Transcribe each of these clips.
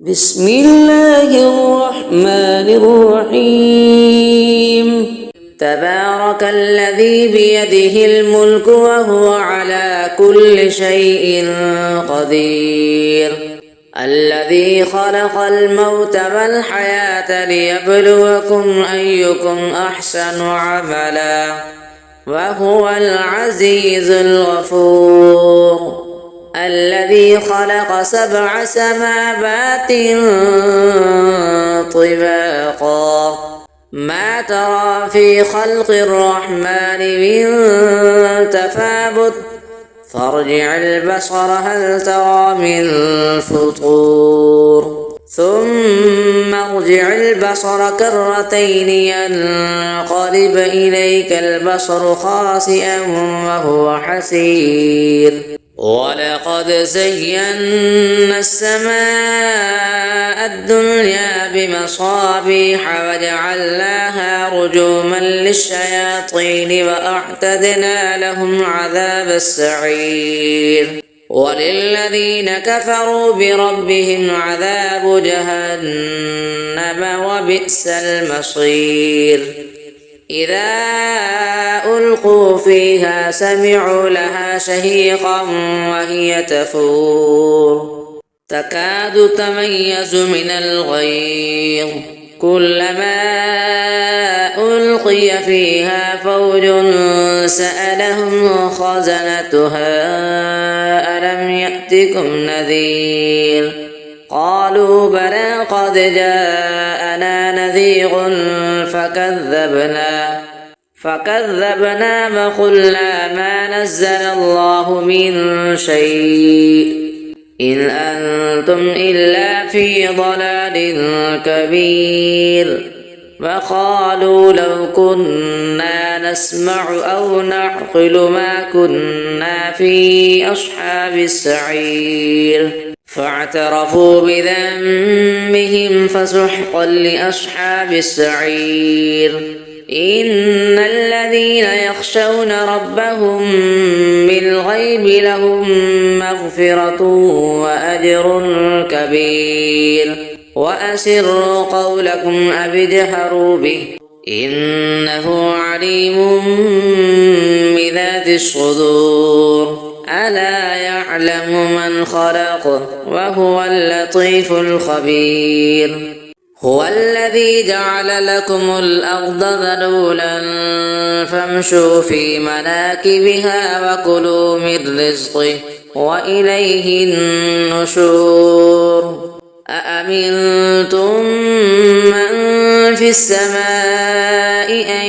بسم الله الرحمن الرحيم تبارك الذي بيده الملك وهو على كل شيء قدير الذي خلق الموت والحياة ليبلوكم أيكم أحسن عملا وهو العزيز الغفور الذي خلق 7 سماوات طباقا ما ترى في خلق الرحمن من تفاوت فارجع البصر هل ترى من فطور ثم ارجع البصر كرتين ينقلب إليك البصر خاسئا وهو حسير ولقد زينا السماء الدنيا بمصابيح وجعلناها رجوما للشياطين وأعتدنا لهم عذاب السعير وللذين كفروا بربهم عذاب جهنم وبئس المصير إذا ألقوا فيها سمعوا لها شهيقا وهي تفور تكاد تميز من الغيظ كلما ألقي فيها فوج سألهم خزنتها ألم يأتكم نذير قالوا بلى قد جاءنا نذير فكذبنا وقلنا ما نزل الله من شيء إن أنتم إلا في ضلال كبير وقالوا لو كنا نسمع أو نعقل ما كنا في أصحاب السعير فاعترفوا بذنبهم فسحقا لأصحاب السعير إن الذين يخشون ربهم بالغيب لهم مغفرة وأجر كبير وأسروا قولكم أو اجهروا به إنه عليم بذات الصدور ألا يعلم من خلق وهو اللطيف الخبير هو الذي جعل لكم الأرض ذلولا فامشوا في مناكبها وكلوا من رزقه وإليه النشور أأمنتم من في السماء أن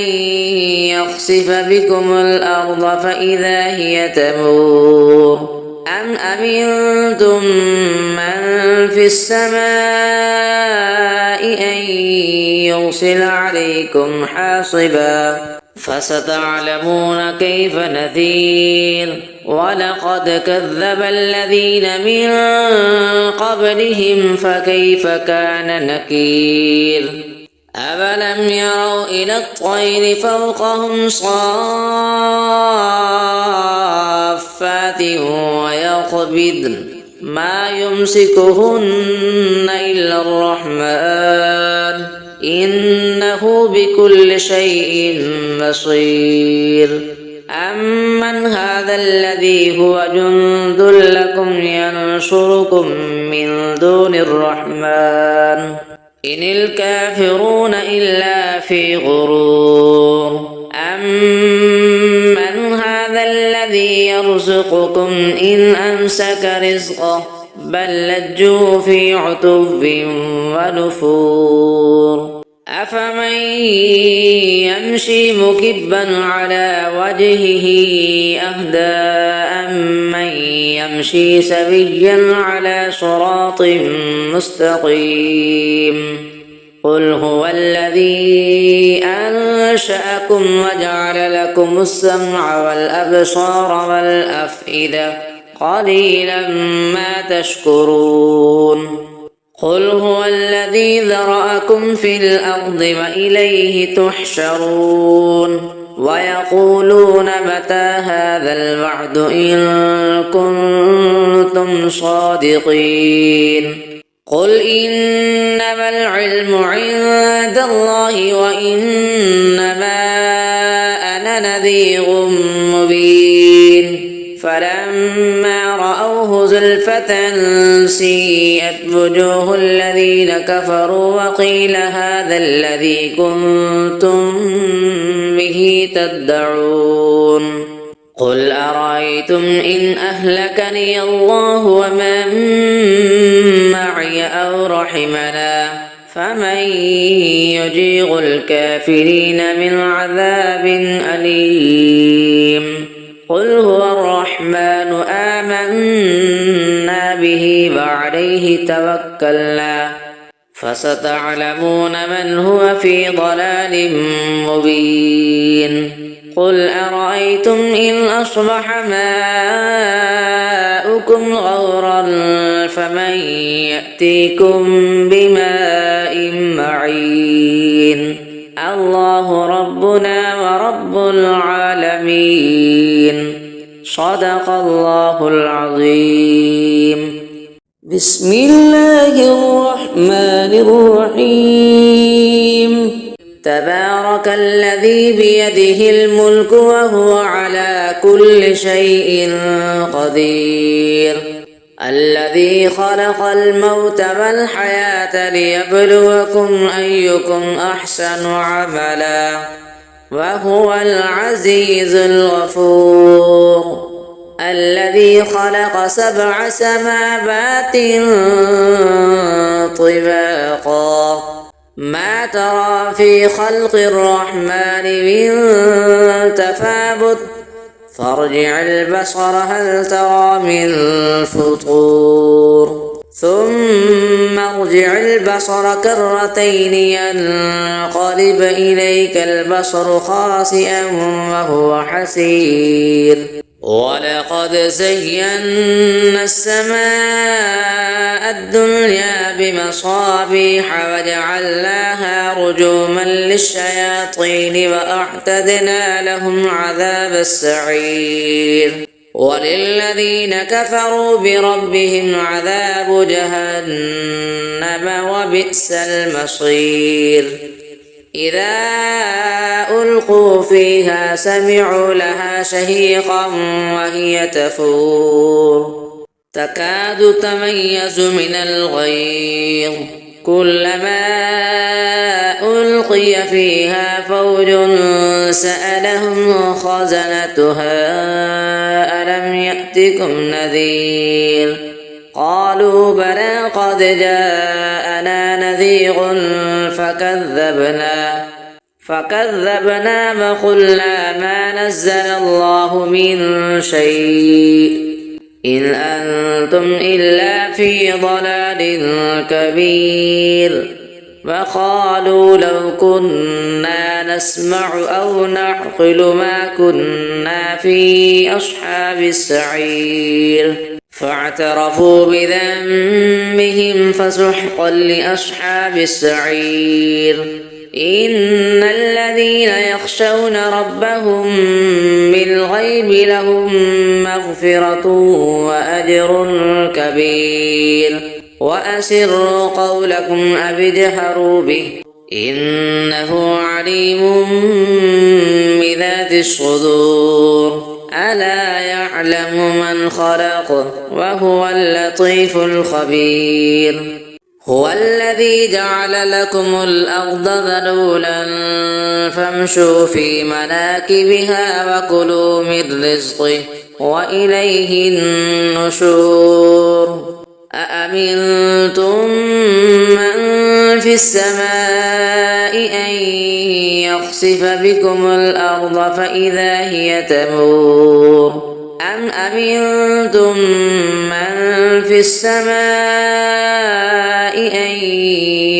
يخسف بكم الأرض فإذا هي تمور أم أمنتم من في السماء أن يرسل عليكم حاصبا فستعلمون كيف نذير ولقد كذب الذين من قبلهم فكيف كان نكير أفلم يروا إلى الطير فوقهم صافات ويقبضن ما يمسكهن إلا الرحمن إنه بكل شيء بصير أمن هذا الذي هو جند لكم ينصركم من دون الرحمن إن الكافرون إلا في غرور أمن هذا الذي يرزقكم إن أمسك رزقه بل لجوا في عتب ونفور أفمن يمشي مكبا على وجهه أهدى أمن يمشي سويا على صراط مستقيم قل هو الذي أنشأكم وجعل لكم السمع والأبصار والأفئدة قليلا ما تشكرون قل هو الذي ذرأكم في الأرض وإليه تحشرون ويقولون متى هذا الوعد إن كنتم صادقين قل إنما العلم عند الله وإنما أنا نذير مبين فلما رأوه زلفة سيئت وجوه الذين كفروا وقيل هذا الذي كنتم به تدعون قل أرأيتم إن أهلكني الله ومن معي أو رحمنا فمن يجير الكافرين من عذاب أليم قل هو الرحمن آمنا به وعليه توكلنا فستعلمون من هو في ضلال مبين قل أرأيتم إن أصبح ماؤكم غورا فمن يأتيكم بماء معين الله ربنا ورب العالمين صدق الله العظيم بسم الله الرحمن الرحيم تبارك الذي بيده الملك وهو على كل شيء قدير الذي خلق الموت والحياة ليبلوكم أيكم أحسن عملا وهو العزيز الغفور الذي خلق 7 سماوات طباقا ما ترى في خلق الرحمن من تفاوت فارجع البصر هل ترى من فطور ثم ارجع البصر كرتين ينقلب إليك البصر خاسئا وهو حسير ولقد زينا السماء الدنيا بمصابيح وجعلناها رجوما للشياطين وأعتدنا لهم عذاب السعير وللذين كفروا بربهم عذاب جهنم وبئس المصير إذا ألقوا فيها سمعوا لها شهيقا وهي تفور تكاد تميز من الغيظ كلما ألقي فيها فوج سألهم خزنتها ألم يأتكم نذير قالوا بلى قد جاءنا نذير فكذبنا وقلنا ما نزل الله من شيء إن أنتم إلا في ضلال كبير وقالوا لو كنا نسمع أو نعقل ما كنا في أصحاب السعير فاعترفوا بذنبهم فسحقا لأصحاب السعير إن الذين يخشون ربهم بالغيب لهم مغفرة وأجر كبير وأسروا قولكم أو اجهروا به إنه عليم بذات الصدور ألا يعلم من خلق وهو اللطيف الخبير هو الذي جعل لكم الأرض ذلولا فامشوا في مناكبها وكلوا من رزقه وإليه النشور أأمنتم من في السماء أن يخسف بكم الأرض فإذا هي تمور أم أمنتم من في السماء أن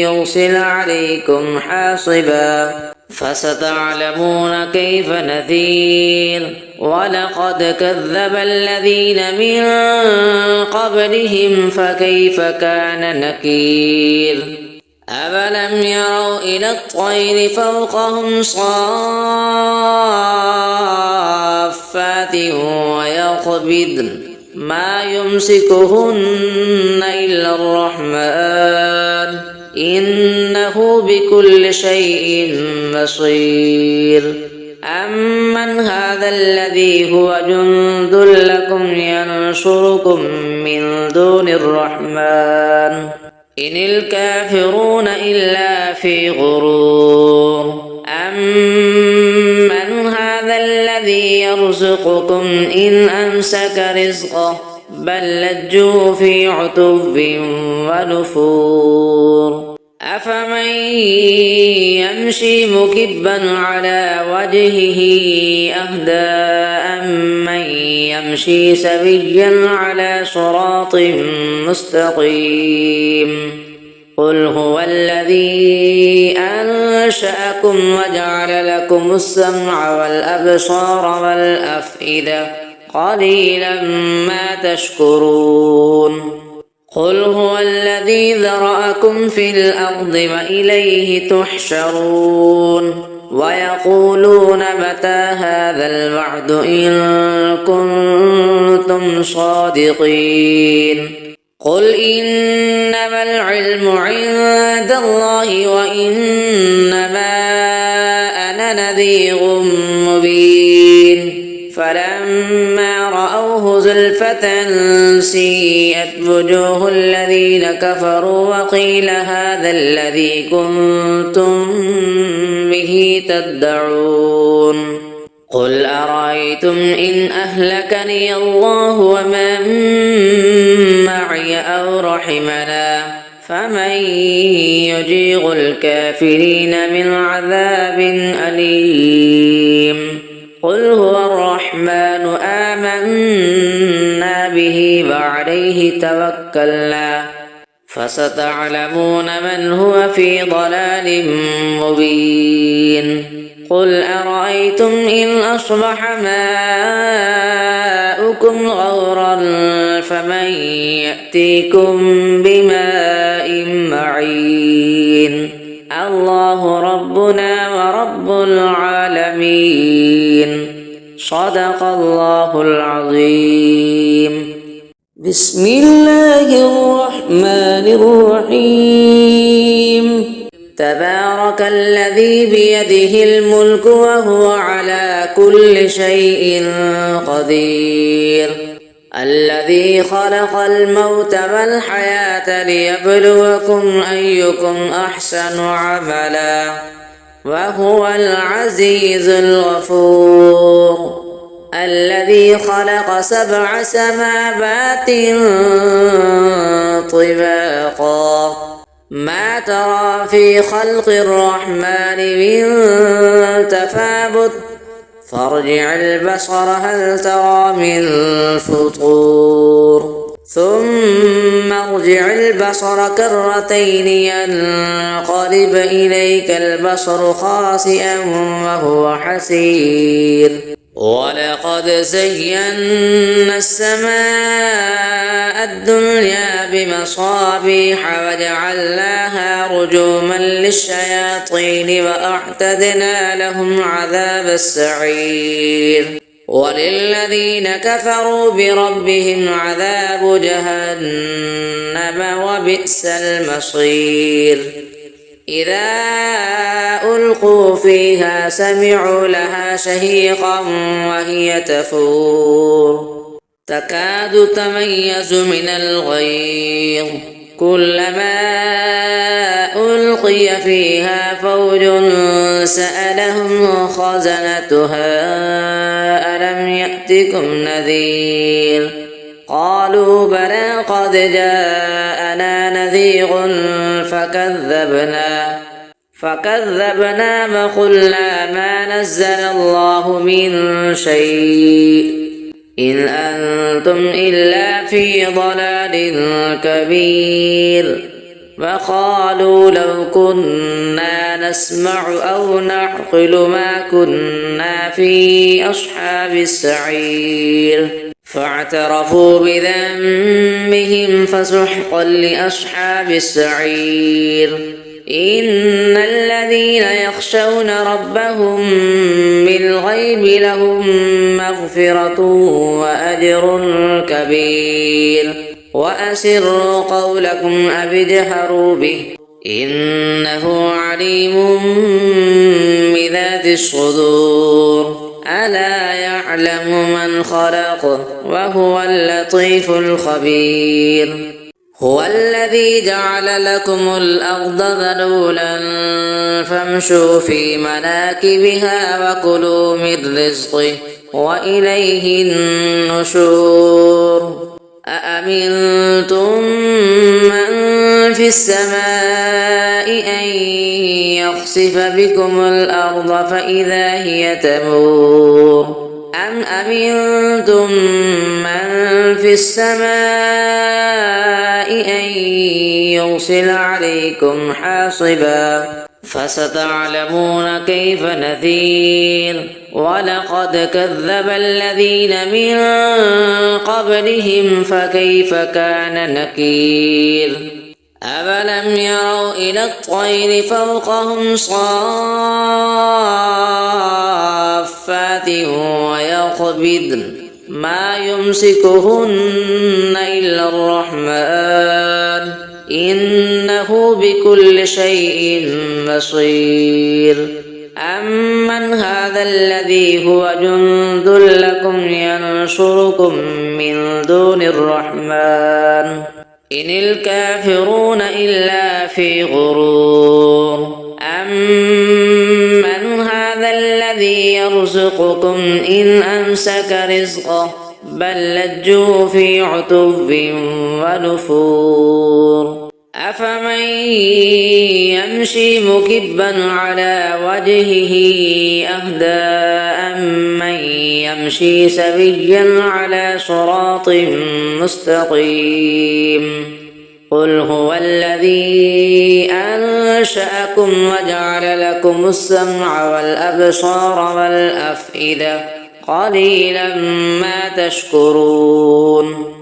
يرسل عليكم حاصبا فستعلمون كيف نذير ولقد كذب الذين من قبلهم فكيف كان نكير أفلم يروا إلى الطير فوقهم صافات ويقبضن ما يمسكهن إلا الرحمن إنه بكل شيء بصير أمن هذا الذي هو جند لكم ينصركم من دون الرحمن إن الكافرون إلا في غرور أمن هذا الذي يرزقكم إن أمسك رزقه بل لجوا في عتو ونفور أفمن يمشي مكبا على وجهه أهدى أمن يمشي سويا على صراط مستقيم قل هو الذي أنشأكم وجعل لكم السمع والأبصار والأفئدة قليلا ما تشكرون قل هو الذي ذرأكم في الأرض وإليه تحشرون ويقولون متى هذا الوعد إن كنتم صادقين قل إنما العلم عند الله وإنما أنا نذير مبين فلما رأوه زلفة سيئت وجوه الذين كفروا وقيل هذا الذي كنتم به تدعون قل أرأيتم إن أهلكني الله ومن معي أو رحمنا فمن يجير الكافرين من عذاب أليم قل هو الرحمن آمنا به وعليه توكلنا فستعلمون من هو في ضلال مبين قل أرأيتم إن أصبح ماؤكم غورا فمن يأتيكم بماء معين الله ربنا ورب العالمين صدق الله العظيم بسم الله الرحمن الرحيم تبارك الذي بيده الملك وهو على كل شيء قدير الذي خلق الموت والحياة ليبلوكم أيكم أحسن عملا وهو العزيز الغفور الذي خلق 7 سماوات طباقا ما ترى في خلق الرحمن من تفاوت فارجع البصر هل ترى من فطور ثم ارجع البصر كرتين ينقلب إليك البصر خاسئا وهو حسير ولقد زينا السماء الدنيا بمصابيح وجعلناها رجوما للشياطين وأعتدنا لهم عذاب السعير وللذين كفروا بربهم عذاب جهنم وبئس المصير إذا ألقوا فيها سمعوا لها شهيقا وهي تفور تكاد تميز من الغيظ كلما ألقي فيها فوج سألهم خزنتها ألم يأتكم نذير قالوا بلى قد جاءنا نذير فكذبنا وقلنا ما نزل الله من شيء إن أنتم إلا في ضلال كبير وقالوا لو كنا نسمع أو نعقل ما كنا في أصحاب السعير فاعترفوا بذنبهم فسحقا لأصحاب السعير إن الذين يخشون ربهم بالغيب لهم مغفرة وأجر كبير وأسروا قولكم أو اجهروا به إنه عليم بذات الصدور ألا يعلم من خلق وهو اللطيف الخبير هو الذي جعل لكم الأرض ذلولا فامشوا في مناكبها وكلوا من رزقه وإليه النشور أأمنتم من في السماء أن يخسف بكم الأرض فإذا هي تمور أم أمنتم من في السماء أن يرسل عليكم حاصبا فستعلمون كيف نذير ولقد كذب الذين من قبلهم فكيف كان نكير أفلم يروا إلى الطير فوقهم صافات ويقبضن ما يمسكهن إلا الرحمن إنه بكل شيء بصير أمن هذا الذي هو جند لكم ينصركم من دون الرحمن إن الكافرون إلا في غرور أمن هذا الذي يرزقكم إن أمسك رزقه بل لجوا في عتب ونفور أفمن يمشي مكبا على وجهه أهدى أمن يمشي سويا على صراط مستقيم قل هو الذي أنشأكم وجعل لكم السمع والأبصار والأفئدة قليلا ما تشكرون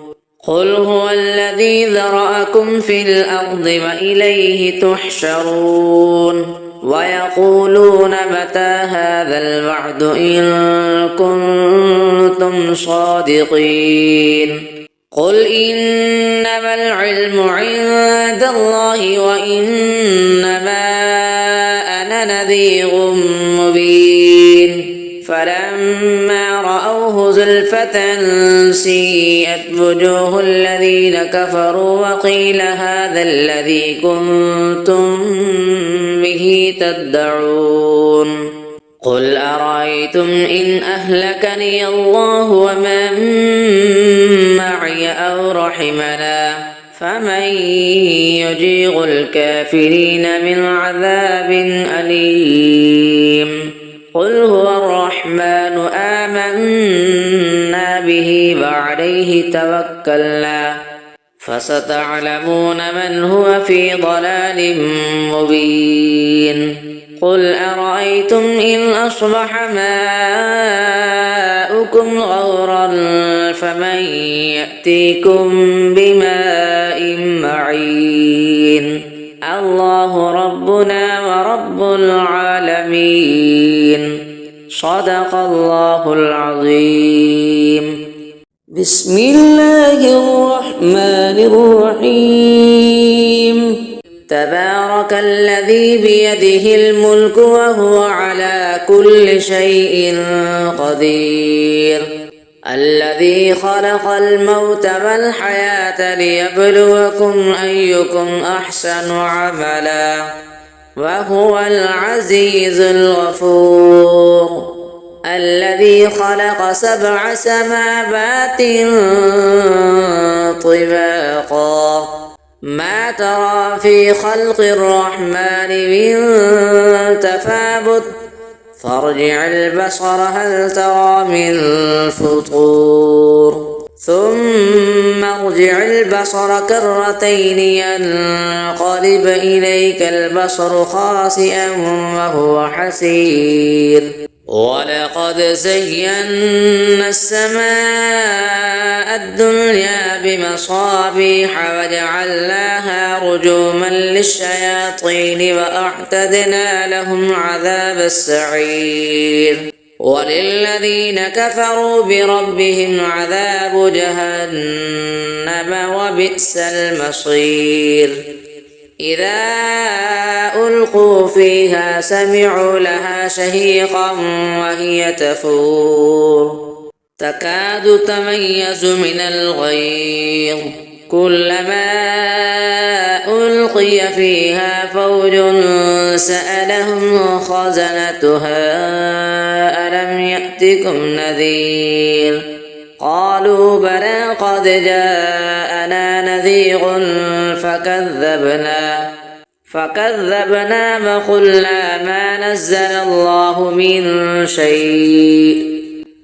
قل هو الذي ذرأكم في الأرض وإليه تحشرون ويقولون متى هذا الوعد إن كنتم صادقين قل إنما العلم عند الله وإنما أنا نذير مبين فلما رأوه زلفة سيئت وجوه الذين كفروا وقيل هذا الذي كنتم به تدعون قل أرأيتم إن أهلكني الله ومن معي أو رحمنا فمن يجير الكافرين من عذاب أليم قل هو الرحمن آمنا به وعليه توكلنا فستعلمون من هو في ضلال مبين قل أرأيتم إن أصبح ماؤكم غورا فمن يأتيكم بماء معين الله ربنا ورب العالمين صدق الله العظيم بسم الله الرحمن الرحيم تبارك الذي بيده الملك وهو على كل شيء قدير الذي خلق الموت والحياة ليبلوكم أيكم أحسن عملا وهو العزيز الغفور الذي خلق 7 سماوات طباقا ما ترى في خلق الرحمن من تفاوت فارجع البصر هل ترى من فطور ثم ارجع البصر كرتين ينقلب إليك البصر خاسئا وهو حسير ولقد زينا السماء الدنيا بمصابيح وجعلناها رجوما للشياطين وأعتدنا لهم عذاب السعير وللذين كفروا بربهم عذاب جهنم وبئس المصير إذا ألقوا فيها سمعوا لها شهيقا وهي تفور تكاد تميز من الغيظ كلما ألقي فيها فوج سألهم خزنتها ألم يأتكم نذير قالوا بلى قد جاءنا نذير فكذبنا وقلنا ما نزل الله من شيء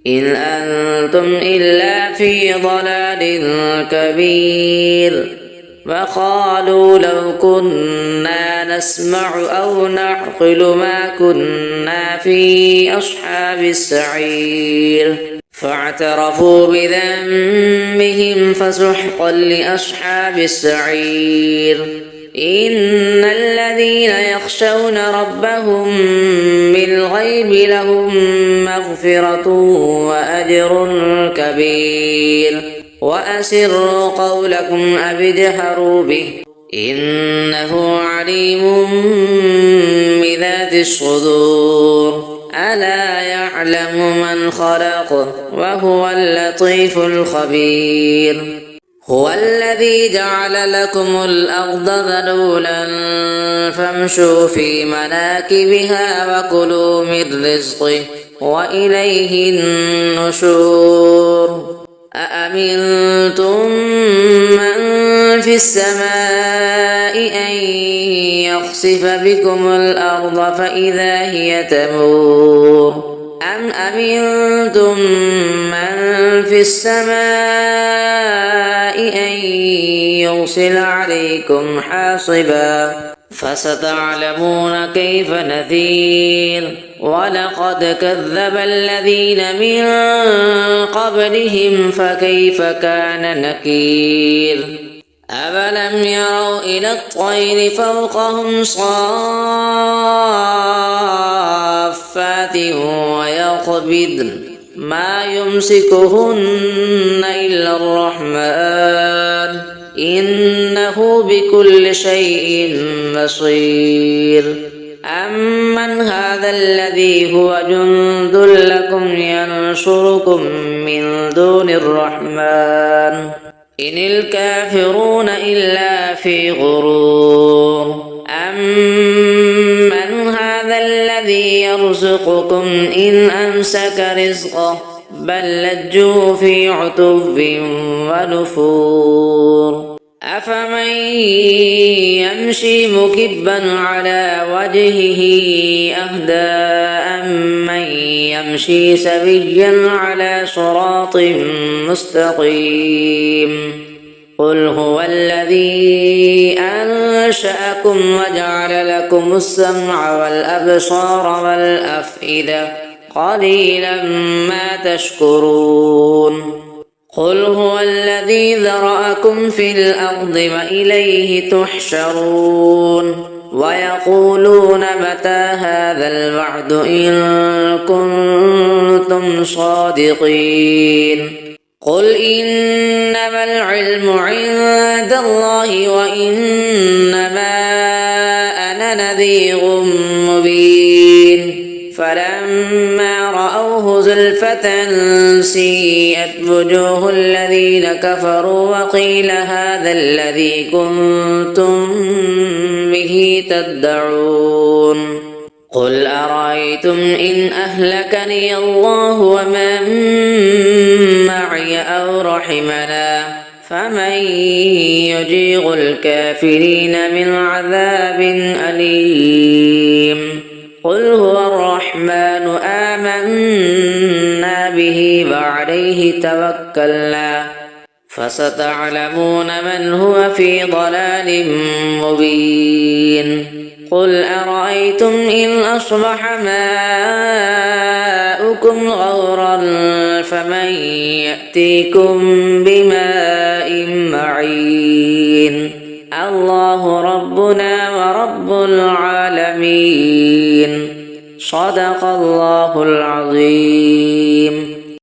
إن أنتم إلا في ضلال كبير وقالوا لو كنا نسمع أو نعقل ما كنا في أصحاب السعير فاعترفوا بذنبهم فسحقا لأصحاب السعير إن الذين يخشون ربهم بالغيب لهم مغفرة وأجر كبير وأسروا قولكم أو اجهروا به إنه عليم بذات الصدور ألا يعلم من خلق وهو اللطيف الخبير هو الذي جعل لكم الأرض ذلولا فامشوا في مناكبها وكلوا من رزقه وإليه النشور أأمنتم من في السماء أن يخسف بكم الأرض فإذا هي تمور أم أمنتم من في السماء أن يرسل عليكم حاصبا فستعلمون كيف نذير ولقد كذب الذين من قبلهم فكيف كان نكير أفلم يروا إلى الطير فوقهم صافات ويقبضن ما يمسكهن إلا الرحمن إنه بكل شيء بصير أمن هذا الذي هو جند لكم ينصركم من دون الرحمن إن الكافرون إلا في غرور أمن هذا الذي يرزقكم إن أمسك رزقه بل لجوا في عتب ونفور أفمن يمشي مكبا على وجهه أهدى أمن يمشي سويا على صراط مستقيم قل هو الذي أنشأكم وجعل لكم السمع والأبصار والأفئدة قليلا ما تشكرون قل هو الذي ذرأكم في الأرض وإليه تحشرون ويقولون متى هذا الوعد إن كنتم صادقين قل إنما العلم عند الله وإنما أنا نذير مبين فلما رأوه زلفة سيئت وجوه الذين كفروا وقيل هذا الذي كنتم به تدعون قل أرأيتم إن أهلكني الله ومن معي أو رحمنا فمن يجير الكافرين من عذاب أليم قل هو الرحمن آمنا به وعليه توكلنا فستعلمون من هو في ضلال مبين قل أرأيتم إن أصبح ماءكم زادوكم غورا فمن يأتيكم بماء معين. الله ربنا ورب العالمين. صدق الله العظيم.